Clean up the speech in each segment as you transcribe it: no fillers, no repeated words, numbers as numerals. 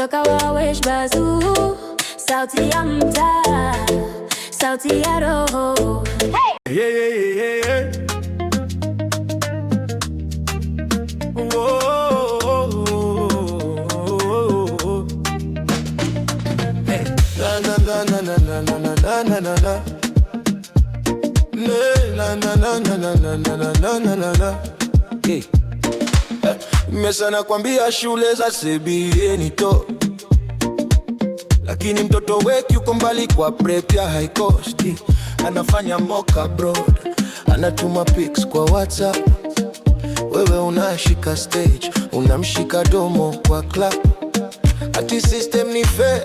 kutoka Wawesh Bazuu, sauti ya mtaa, sauti ya roho. Hey! Yeah, yeah, yeah, yeah. Oh, oh, oh, oh. Hey. Na na na na na na na na na na. Na na na na na na na na na na. Hey. Mesa nakwambia shule za CBA ni to, lakini mtoto wetu yuko mbali kwa prep ya high cost. Anafanya mock abroad, anatuma pics kwa WhatsApp. Wewe unashika stage, unamshika domo kwa club. Ati system ni fair,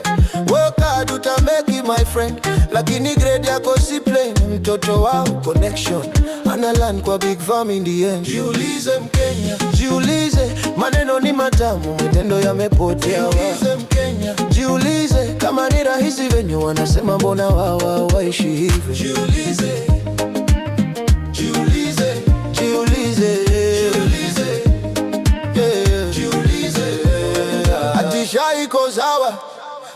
work hard uta make it my friend. Lakini grade yako si plain, mtoto wao connection analand kwa big farm in the end. Jiulize Mkenya, jiulize, maneno ni matamu, matendo yamepotea. Jiulize Mkenya, jiulize, kama ni rahisi venye wanasema mbona wao waishi hivi. Jiulize, jiulize, jiulize, jiulize, yeah, jiulize. Atisha iko sawa,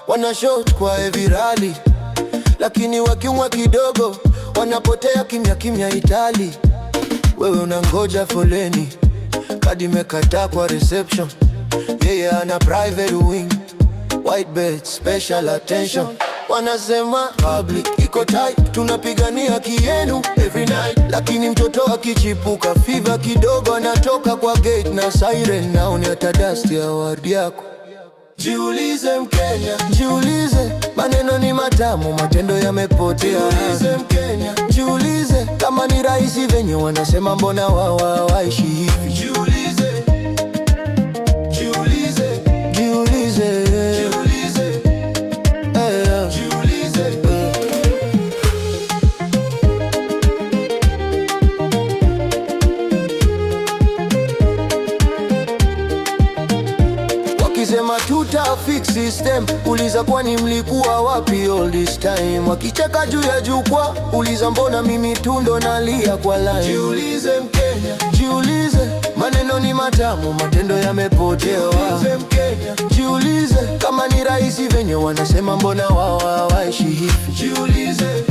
wana shot kwa virali, lakini wakiumwa kidogo wanapotea kimya kimya Itali. Wewe unangoja foleni, kadi mekata kwa reception. Yeye ana private wing, white bed, special attention. Wanasema public iko tight, tunapigania kienu every night. Lakini mtoto akichipuka fever kidogo anatoka kwa gate na siren, naoni atadasti award yako. Jiulize Mkenya, jiulize, maneno ni matamu, matendo yamepotea. Jiulize Mkenya, jiulize, kama ni rahisi venye wanasema mbona wao waishi hivi. Jiulize, jiulize, jiulize, jiulize, jiulize. Wakisema tuta fix system, uliza kwani mlikuwa wapi all this time? Wakicheka juu ya jukwaa, uliza mbona mimi tu ndo nalia kwa line. Jiulize Mkenya, jiulize, maneno ni matamu, matendo yamepotea. Jiulize Mkenya, jiulize, kama ni rahisi venye wanasema mbona wao waishi hivi. Jiulize.